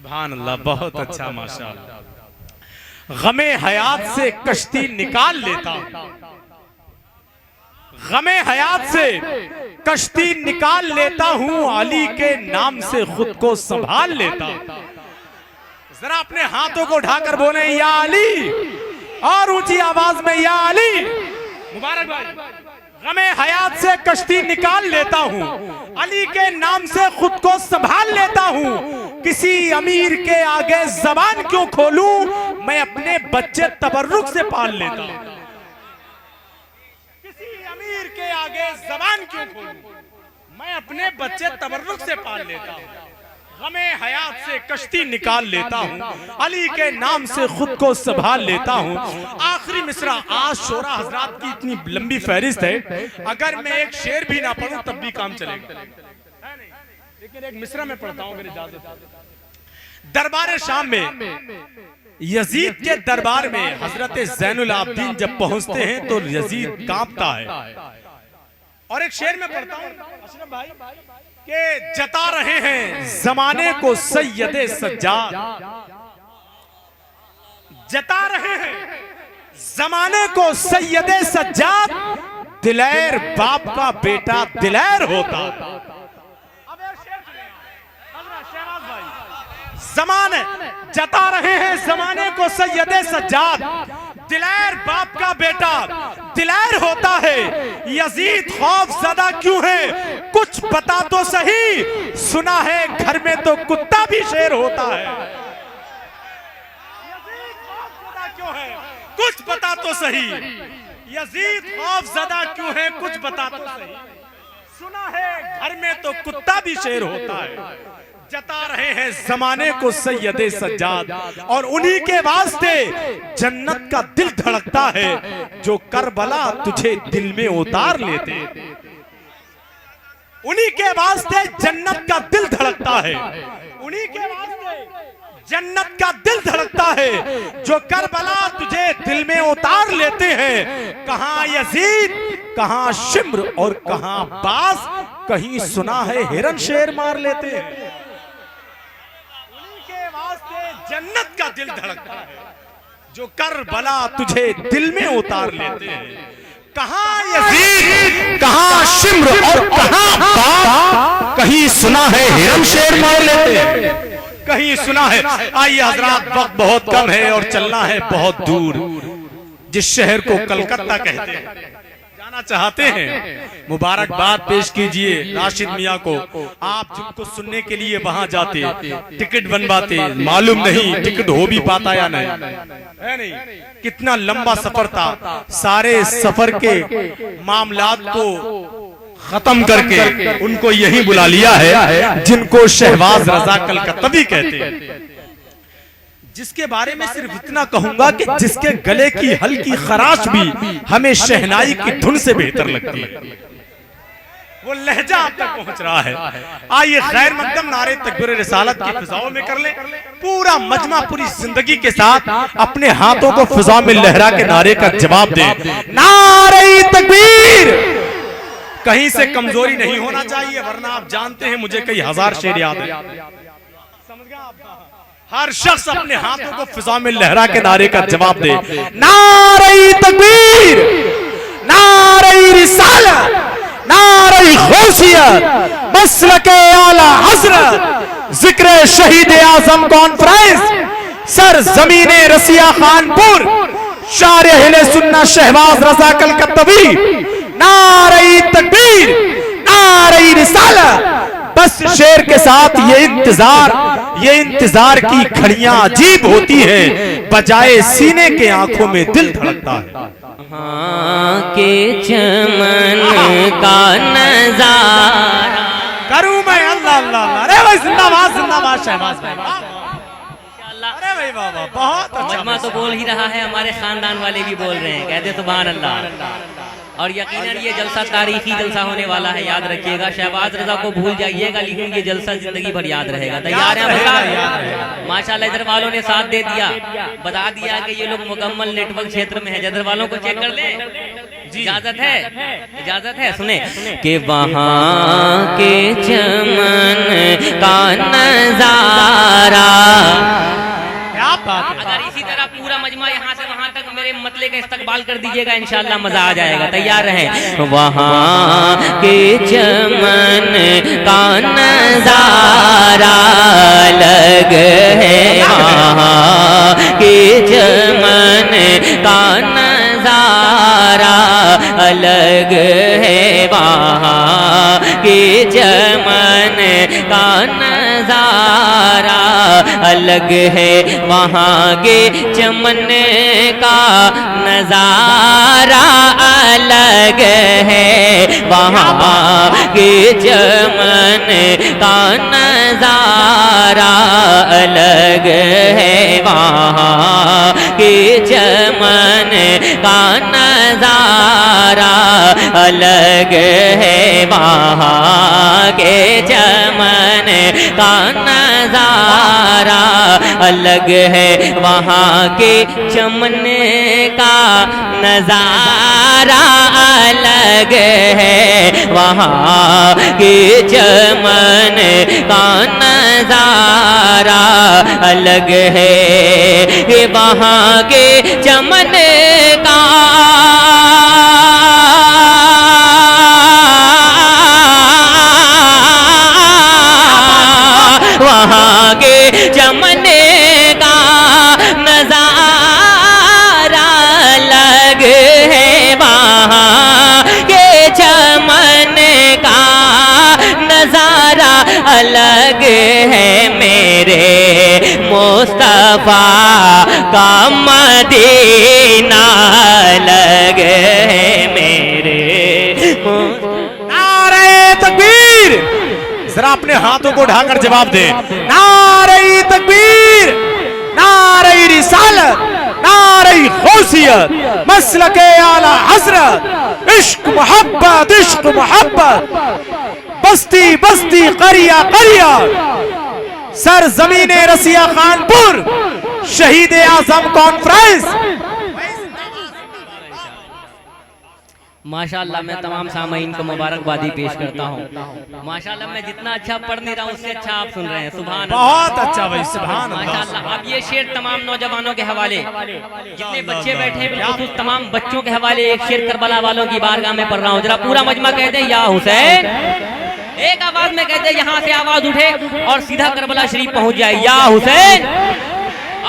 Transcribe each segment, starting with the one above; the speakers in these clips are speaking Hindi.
सुभान अल्लाह, बहुत अच्छा, माशाअल्लाह। गमे हयात से कश्ती निकाल लेता, गमे हयात से कश्ती निकाल लेता हूं, अली के नाम से खुद को संभाल लेता। जरा अपने हाथों को उठाकर बोले या अली, और ऊंची आवाज में या अली। मुबारक भाई। गमे हयात से कश्ती निकाल लेता हूं, अली के नाम से खुद को संभाल लेता हूं। किसी अमीर के आगे जबान क्यों खोलूं, मैं अपने बच्चे तबर्रुक से पाल लेता। किसी अमीर के आगे जबान क्यों खोलूं, मैं अपने बच्चे तबर्रुक से पाल लेता। गमे हयात से कश्ती निकाल लेता हूं, अली के नाम से खुद को संभाल लेता हूं। आखिरी मिसरा। आज शोरा हजरात की इतनी लंबी फहरिस्त है, अगर मैं एक शेर भी ना पढ़ूं तब भी काम चलेगा, लेकिन एक मिसरा में पढ़ता हूं, मेरी इजाजत। दरबार शाम में, यजीद के दरबार में हजरत ज़ैनुल आबिदीन जब पहुंचते हैं तो यजीद कांपता है। और एक शेर में पढ़ता हूं अशरफ भाई के जता रहे हैं जमाने को सैयदे सज्जाद, जता रहे हैं जमाने को सैयदे सज्जाद, दिलेर बाप का बेटा दिलेर होता। जमाने जता रहे हैं जमाने को सैयदे सज्जाद, दिलेर बाप का बेटा दिलेर होता है। यजीद खौफ ज़दा क्यों है, कुछ बता तो सही, सुना है घर में तो कुत्ता भी शेर होता है। यजीद खौफ ज़दा क्यों है, कुछ बता तो सही, यजीद खौफ ज़दा क्यों है, कुछ बता तो सही, सुना है घर में तो कुत्ता भी शेर होता है। जता रहे हैं जमाने को सैयदे सज्जाद, और उन्हीं के वास्ते जन्नत का दिल धड़कता है, जो करबला तुझे दिल में उतार लेते। उन्हीं के वास्ते जन्नत का दिल धड़कता है, उन्हीं के वास्ते जन्नत का दिल धड़कता है, जो करबला तुझे दिल में उतार लेते हैं। कहां यजीद, कहां शिम्र और कहां बास, कहीं सुना है हिरन शेर मार लेते हैं। जन्नत का दिल धड़कता है, जो करबला तुझे दिल में उतार लेते हैं। कहां यजीद, कहां शिम्र और कहां बाप, कहीं सुना है हिरन शेर मार लेते हैं, कहीं सुना है। आइए हजरात, वक्त बहुत कम है और चलना है बहुत दूर। जिस शहर को कलकत्ता कहते हैं, जाना चाहते हैं, मुबारकबाद पेश कीजिए राशिद मियां को। आप जिनको सुनने के लिए वहां जाते, टिकट बनवाते, मालूम नहीं टिकट हो भी पाता या नहीं, है नहीं। कितना लंबा सफर था, सारे सफर के मामलात को खत्म करके उनको यही बुला लिया है, जिनको शहबाज रजा कलकत्तवी कहते हैं। जिसके बारे में सिर्फ इतना कहूंगा कि जिसके गले की हल्की खराश भी हमें शहनाई की धुन से बेहतर लगती है, वो लहजा आप तक पहुंच रहा है। आइए खैर मकदम नारे तकबीर रिसालत की फिजाओं में कर ले। पूरा मजमा पूरी जिंदगी के साथ अपने हाथों को फिजा में लहरा के नारे का जवाब दे, नारे तकबीर। कहीं से कमजोरी नहीं होना चाहिए, वरना आप जानते हैं मुझे कई हजार शेर याद है। समझ गया आप? हर शख्स अपने हाथों को फिजा में लहरा के नारे का जवाब दे, नारे तकबीर, नारे रिसालत, नारे गौसियत, मसलके आला हज़रत, जिक्र शहीद आज़म कॉन्फ्रेंस, सर ज़मीने रसिया खानपुर, शार अहले सुन्नत शहबाज रजा कलकत्तवी, नारे तकबीर, नारे रिसालत। बस शेर के साथ ये इंतजार की घड़ियां अजीब होती हैं, बजाए सीने के आंखों में दिल धड़कता है। हाँ के चमन का नजारा करूं मैं अल्लाह अल्लाह। अरे भाई जिंदाबाद जिंदाबाद शहबाज भाई, अरे भाई वाह वाह, बहुत अच्छा। मजमा तो बोल ही रहा है, हमारे खानदान वाले भी बोल रहे हैं, कहते सुभान अल्लाह। और यकीनन ये जलसा तारीखी जलसा होने वाला है, याद रखिएगा। शहबाज रजा को भूल जाइएगा, लेकिन ये जलसा जिंदगी भर याद रहेगा। तैयार हैं भैया? माशाल्लाह इधर वालों ने साथ दे दिया, बता दिया कि ये लोग मुकम्मल नेटवर्क क्षेत्र में है। इधर वालों को चेक कर ले, इजाजत है, इजाजत है। सुने कि वहाँ के चमन का नजारा, अगर इसी तरह पूरा मजमा यहाँ से वहाँ तक मेरे मतले का इस्तकबाल कर दीजिएगा, इंशाल्लाह मजा आ जाएगा। तैयार रहें। वहाँ के चमन का नजारा अलग है, वहाँ के चमन का नजारा अलग है, वहाँ के चमन का नजारा अलग है, वहाँ के चमन का नजारा अलग है, वहाँ के चमन का नजारा अलग है, वहाँ के चमन का नजारा अलग है, वहाँ के चमन का नजारा अलग है, वहाँ के चमन का नजारा अलग है, वहाँ के चमन का नजारा अलग है, ये वहाँ के चमन का वहाँ के चमन का नजारा अलग है, वहाँ के चमन का नजारा अलग है, मेरे मुस्तफा का मदीना अलग है, मेरे नारे तकबीर। जरा अपने हाथों को ढाकर जवाब दे। नारे तकबीर, नारे रिसालत, नारे गौसियत, मसलके आला हजरत, इश्क मोहब्बत, इश्क मोहब्बत, बस्ती बस्ती करिया करिया, सर जमीने रसिया खानपुर, शहीद आजम कॉन्फ्रेंस। माशाल्लाह मैं तमाम सामईन को मुबारकबादी पेश करता हूँ। माशाल्लाह मैं जितना अच्छा पढ़ नहीं रहा हूँ उससे अच्छा आप सुन रहे हैं। सुभान बहुत अच्छा भाई, सुभान माशाल्लाह। अब ये शेर तमाम नौजवानों के हवाले, जितने बच्चे बैठे हैं बिल्कुल तमाम बच्चों के हवाले एक शेर करबला वालों की बारगाह में पढ़ रहा हूँ। जरा पूरा मजमा कह दे या हुसैन, एक आवाज में कहते, यहाँ से आवाज उठे और सीधा करबला शरीफ पहुंच जाए, या हुसैन,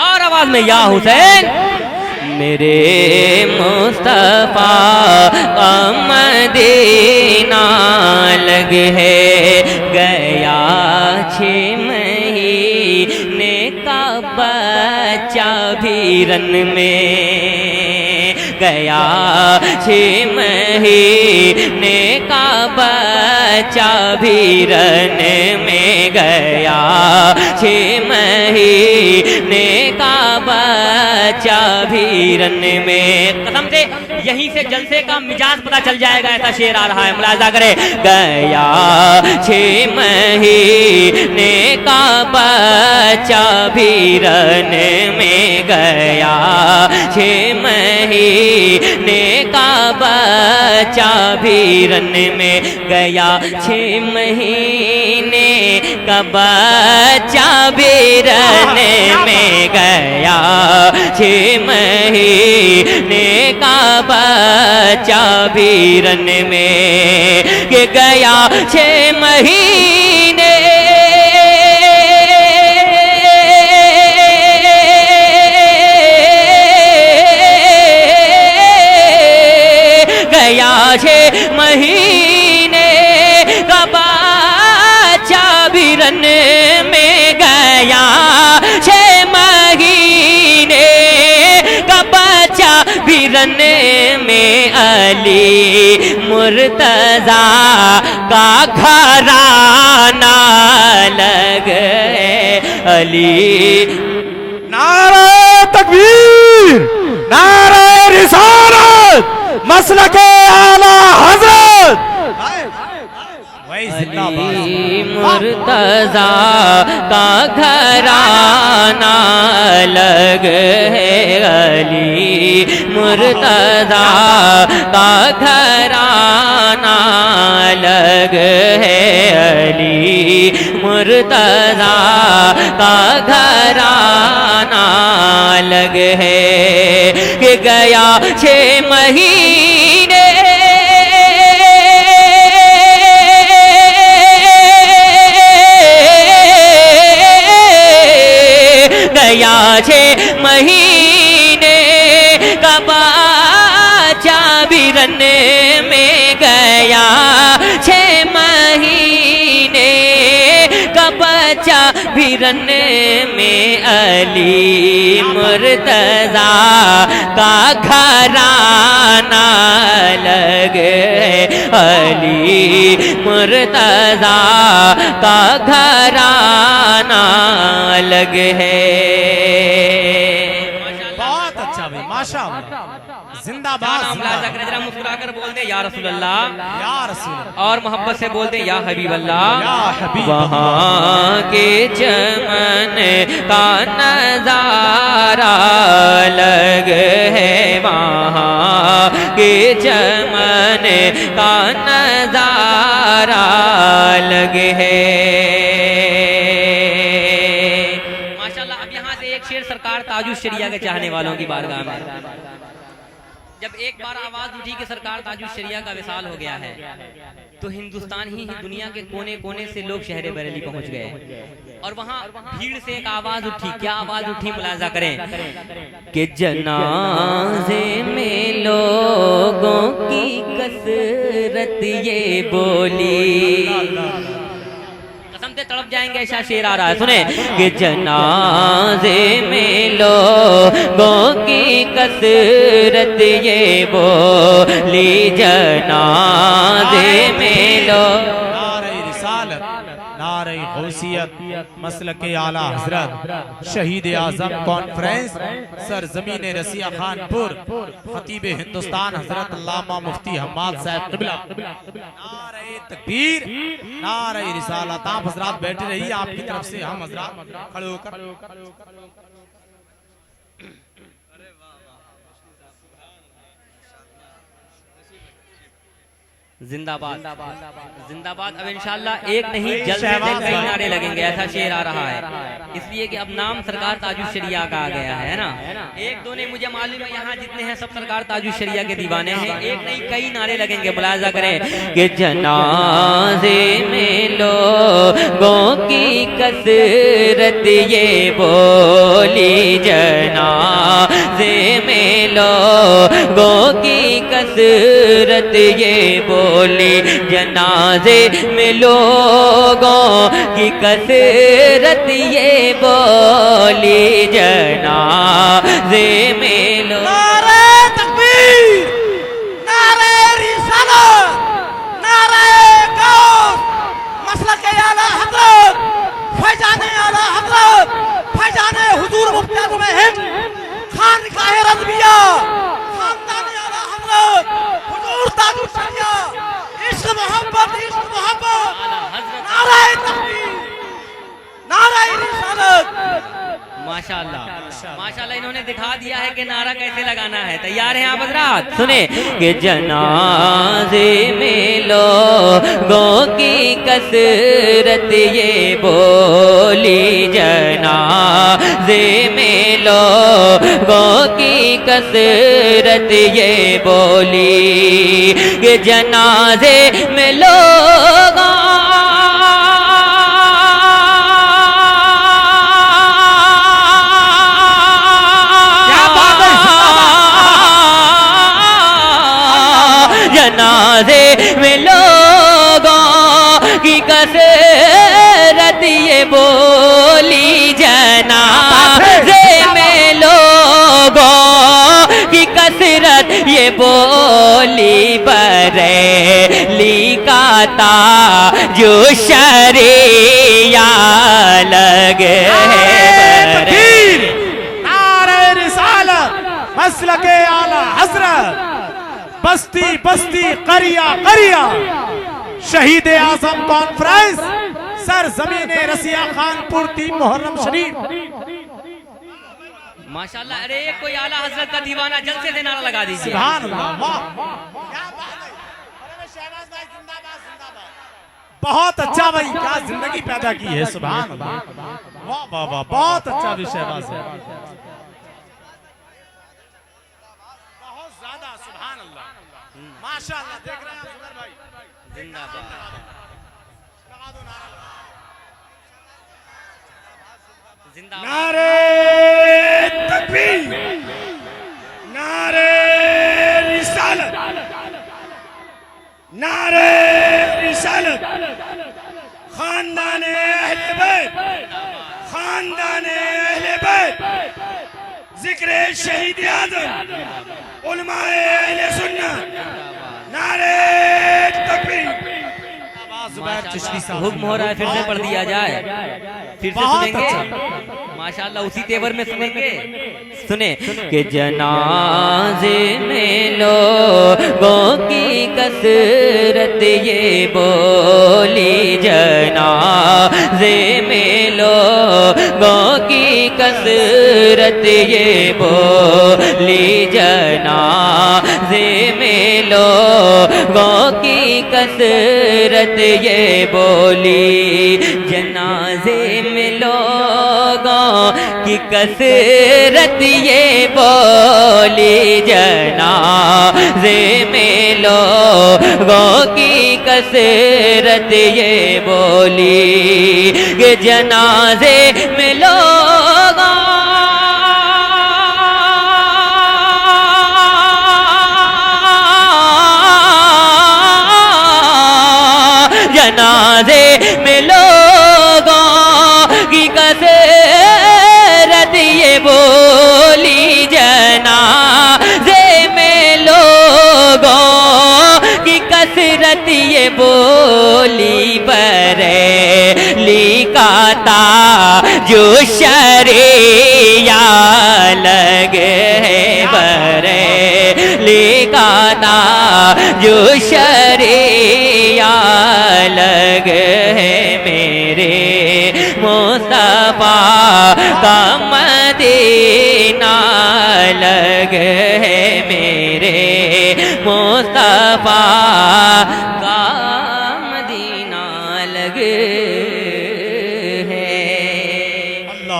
और आवाज में या हुसैन। मेरे मुस्तफा का मदीना लग है, गया 6 महीने का बच्चा भी रन में, गया 6 महीने का बच्चा भी रन में, गया 6 महीने का बच्चा भी रन में। कसम से यहीं से जलसे का मिजाज पता चल जाएगा, ऐसा शेर आ रहा है, मुलाजा करे। गया 6 महीने का बच्चा भी रन में, गया 6 महीने का बच्चा भी रन में, गया 6 महीने का बच्चा भी रन में, गया 6 महीने का बच्चा भी रन में, कि गया 6 महीने गया 6 महीने का बच्चा भी रन में, गया 6 महीने का बच्चा भी रन में, अली मुर्तजा का घराना लग अली। नारे तकबीर, नारे रिसालत, मसलके आला अली मुर्तजा का घराना अलग है, अली मुर्तजा का घराना अलग है। कि गया 6 महीने गया 6 महीने का बच्चा भी रने में गया, 6 महीने का बच्चा भी रने में अली मुर्तजा का घराना अलग है, अली मुर्तजा का घराना अलग है। बहुत अच्छा भाई, माशाअल्लाह, जिंदाबाद। जरा मुस्कुराकर बोल दे या रसूल अल्लाह, या रसूल अल्लाह, और मोहब्बत से बोल दे या हबीब अल्लाह। या हबीब। वहाँ के चमन का नजारा अलग है, वहाँ के चमन का नजारा अलग है। माशाल्लाह। अब यहाँ से एक शेर सरकार ताजुश शरिया के चाहने वालों की बारगाह में। जब एक बार आवाज उठी कि सरकार ताजुश शरिया का विसाल हो गया है, तो हिंदुस्तान ही दुनिया के कोने कोने से लोग शहर बरेली पहुंच गए और वहां भीड़ से एक आवाज उठी। क्या आवाज उठी, मुलाजा करें कि जनाजे में लोगों की कसरत ये बोली। कसम से तड़प जाएंगे, ऐसा शेर आ रहा है, सुने कि जनाजे में लोगों की कसरत ये बोली, जनाजे में लोग। नारे रिसालत, नारे गौसियत, मसलके आला हजरत, शहीद आजम कॉन्फ्रेंस, सरजमीन रसिया खानपुर, खतीब हिंदुस्तान हजरत अल्लामा मुफ्ती हम्माद साहब क़िबला। नारे तकबीर, नारे रिसालत। आप हजरात बैठे रहिए, आपकी तरफ से हम हजरात खड़े होकर। जिंदाबाद जिंदाबाद। अब इंशाल्लाह एक नहीं जल्द से जल्द कई नारे लगेंगे, ऐसा शेर आ रहा है, इसलिए कि अब नाम सरकार ताजुश शरिया का आ गया है ना। एक दो ने मुझे मालूम है, यहाँ जितने हैं सब सरकार ताजुश शरिया के दीवाने हैं। एक नहीं कई नारे लगेंगे, मुलाजा करें कि जनाजे में लोगों की कसरत ये बोली, जनाजे में लोगों की कसरत ये बोली, जनाजे में लोगों की कसरत ये बोली, जनाजे में लोग। नारे तकबीर, नारे रिसालत, नारे गौस, मसलके आला हजरत, फैजाने आला हजरत, फैजाने हुजूर मुफ्ती आज़म हिंद, खानकाह रज़विया, खानदाने आला हजरत, हुजूर ताजुश शरिया, इश्क मोहब्बत, इश्क मोहब्बत। नारे तकबीर, नारे रिसालत। माशाल्लाह माशाल्लाह, इन्होंने दिखा दिया है कि नारा कैसे लगाना है। तैयार हैं आप हजरात? सुने कि जनाजे में लोगों की कसरत ये बोली, जनाजे में लोगों की कसरत ये बोली, कि जनाजे में लोगों जनाजे में लोगों की कसरत ये बोली, जनाजे में लोगों की कसरत ये बोली, बरेली का ताजो शरिया लग है। नारे रिसालत, मसलके आला हजरत, बस्ती बस्ती करिया करिया, शहीद आजम कॉन्फ्रेंस, सरजमीन रसिया खानपुर, 3 मुहर्रम शरीफ। माशाल्लाह। अरे कोई आला हजरत का दीवाना जलसे से नारा लगा दीजिए। सुभान अल्लाह, वाह क्या बात है। अरे शहबाज भाई जिंदाबाद जिंदाबाद। बहुत अच्छा भाई, क्या जिंदगी पैदा की है। सुभान अल्लाह, वाह वाह वाह, बहुत अच्छा भी शहबाज है, बहुत ज्यादा। सुभान अल्लाह, माशाअल्लाह। देख रहे हैं आप सुंदर भाई, जिंदाबाद। लगा दो नारा। जिंदाबाद। नारे तकबीर, नारे रिसालत, नारे रिसालत। खानदाने अहले बैत, खानदाने अहले बैत, जिक्र शहीद आज़म, उलमाए अहले सुन्नत। नारे तकबीर। हुक्म हो रहा है, फिर से पढ़ दिया जाए, फिर से सुनेंगे माशाल्लाह। उसी तेवर में सुनेंगे। सुने कि जनाजे में लोगों की कसरत ये बोली, जनाजे में लोगों की कसरत ये बोली, जनाजे में लोगों की कसरत ये बोली, जनाजे में लोगों की कसरत ये बोली, जनाजे में लोगों की कसरत ये बोली, ये जनाजे में लोगों जनाजे में लोगों की कसरत ये बोली, जनाजे में लोगों की कसरत ये बोली, बरेली का ताजो शरिया लगे है, बरेली का ताजो शरिया लगे है, मेरे मुस्तफा का मदीना लगे है, मेरे मुस्तफा का मदीना लगे है।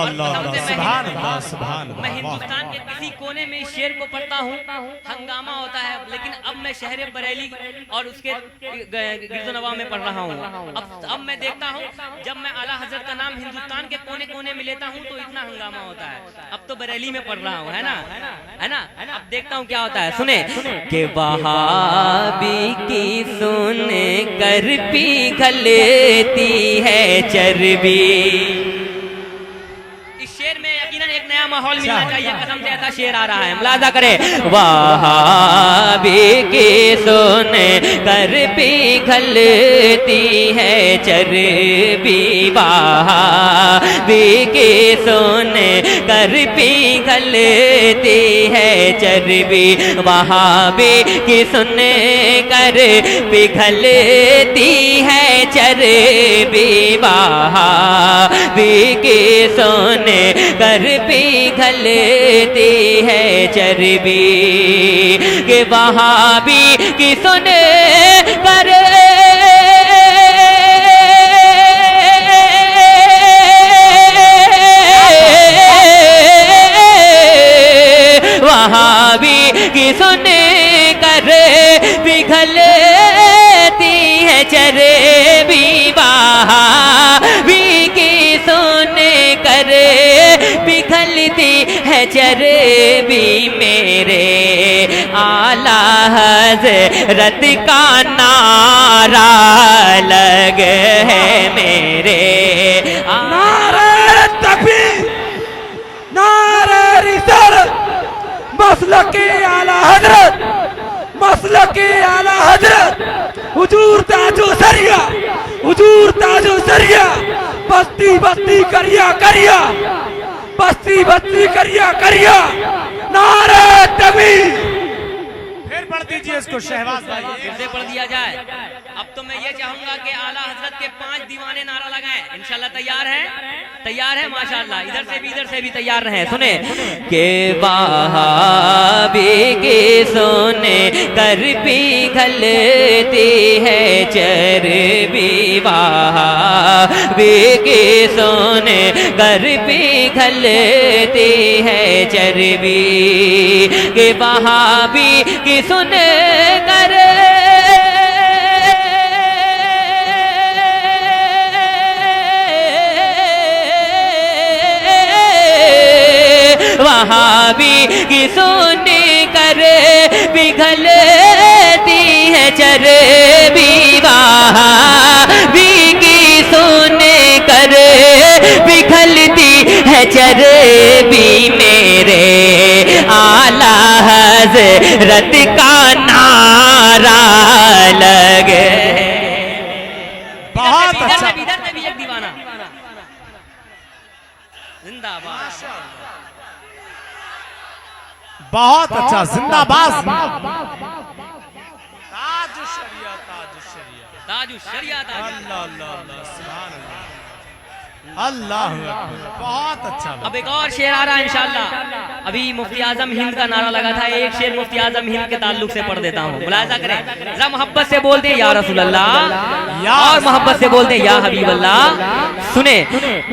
अल्लाह अल्लाह, सुभान अल्लाह, सुभान अल्लाह। मैं हिंदुस्तान के किसी कोने में इस शेर को पढ़ता हूँ, हंगामा होता है, लेकिन अब मैं शहर बरेली और उसके गिरदोनवा में पढ़ रहा हूँ। अब मैं देखता हूँ, जब मैं आला हजरत का नाम हिंदुस्तान के कोने कोने में लेता हूँ तो इतना हंगामा होता है। अब तो बरेली में पढ़ रहा हूँ, है ना, है ना। अब देखता हूँ क्या होता है। सुने कि वहाबी की सुन कर पिघलती है चर्बी। शेर में यकीनन एक नया माहौल मिलना चाहिए, कसम से ऐसा शेर आ रहा है, मुलाजा करें। वहाबी की सुन कर पिघलती है चर्बी, वहाबी की सुन कर पिघलती है चर्बी, वहाबी की सुन कर पिघलती है चर्बी, वहाबी की सुन कर पिघलती है चर्बी, के वहाबी की सुन कर वहाबी की सुन कर पिघलती है चर्बी, वहाबी की सुन कर पिघलती है चर्बी, मेरे आला हज़रत का नारा लगे है, मेरे नारे तकबीर, नारे रिसालत, मसलके आला हजरत, मसलके आला हजरत, हुजूर ताजो सरिया, हुजूर ताजो सरिया, बस्ती बस्ती करिया करिया, बस्ती बस्ती करिया करिया, नारे तकबीर। फिर दीजिए इसको शहबाज भाई। फिर से पढ़ दिया जाए। अब तो मैं ये चाहूंगा कि आला हजरत के 5 दीवाने नारा लगाएं। इंशाल्लाह तैयार है? तैयार है माशाल्लाह। इधर से भी तैयार रहे। सुने के वहाबी के सोने कर पिघलती है चर्बी, वहाबी के सोने कर पिघलती है चर्बी, के वहाबी की सुन कर वहाबी की सुन कर पिघलती है चर्बी, वहाबी की सुन कर पिघलती है चर्बी, मेरे आला हज़रत का नारा लगे। बहुत अच्छा। इधर से भी एक दीवाना जिंदाबाद। बहुत अच्छा, जिंदाबाद। ताज शरिया, ताज शरिया, ताज शरिया, ताज। अल्लाह अल्लाह अल्लाह, सुभान अल्लाह, अल्लाह अकबर। बहुत अच्छा। अब एक और शेर आ रहा है इंशाल्लाह। अभी मुफ्ती आजम हिंद का नारा लगा था, एक शेर मुफ्ती आजम हिंद के ताल्लुक से पढ़ देता हूँ। मुलाहिजा करें जरा, मोहब्बत से बोलते हैं या रसूल अल्लाह, और मोहब्बत से बोलते हैं या हबीब अल्लाह। सुने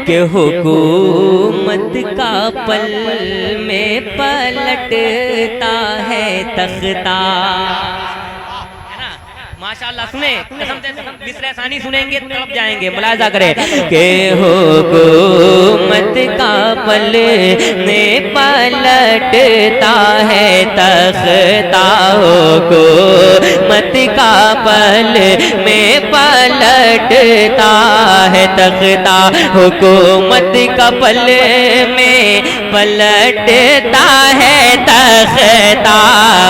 के हुकूमत का पल में पलटता है तख्ता, माशाअल्लाह। सुने कसम से मिसरे सानी सुनेंगे तड़प जाएंगे। मुलाहिजा करें के हुकूमत का पल में पलटता है तख्ता, हुकूमत का पल में पलटता है तख्ता, हुकूमत का पल में पलटता है तख्ता,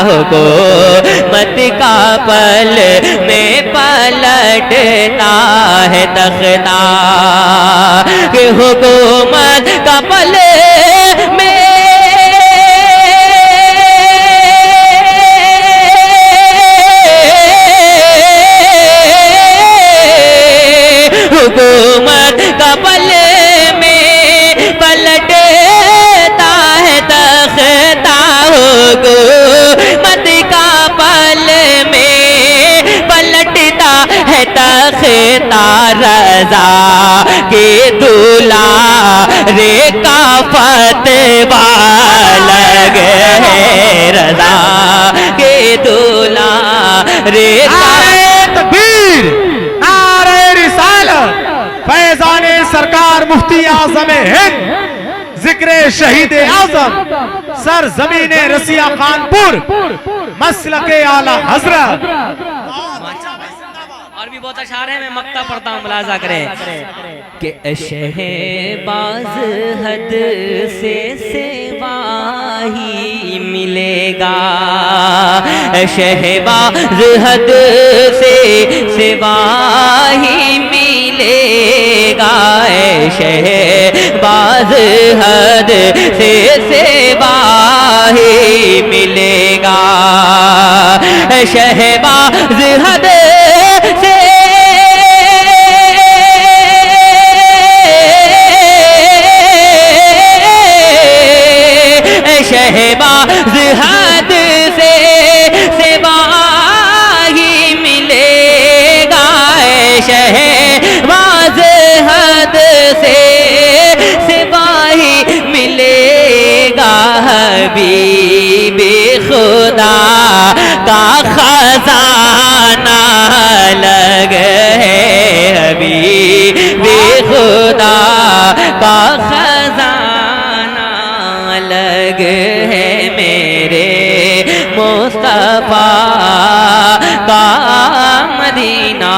हुकूमत का पल में पलटता है तख्ता, कि हुकूमत का पल में हुकूमत का पल में पलटता है तख्ता, हुकूमत का पल में पलटता है तख्ता, रज़ा के दूल्हा रे का फतवा लगे, रज़ा के दूल्हा रे का तकबीर, नारे रिसालत, फैज़ाने सरकार मुफ्ती आज़म हिंद, जिक्र शहीद आज़म, सर ज़मीने रसिया खानपुर, मसलके आला हज़रत। और भी बहुत अशार है, मैं मक्ता पढ़ता हूँ। मुलाहिजा करें कि शहबाज हद से सेवा ही मिलेगा, शहबाज हद से सेवा ही मिलेगा, शहबाज हद से सेवा ही मिलेगा, शहबाज हद से शहबाज हद से सेवा ही मिलेगा, शहबाज हद से सेवा ही मिलेगा, हबीबे खुदा का खजाना लगे, हबीबे खुदा का खजाना लग है, मेरे मुस्तफा का मदीना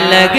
लग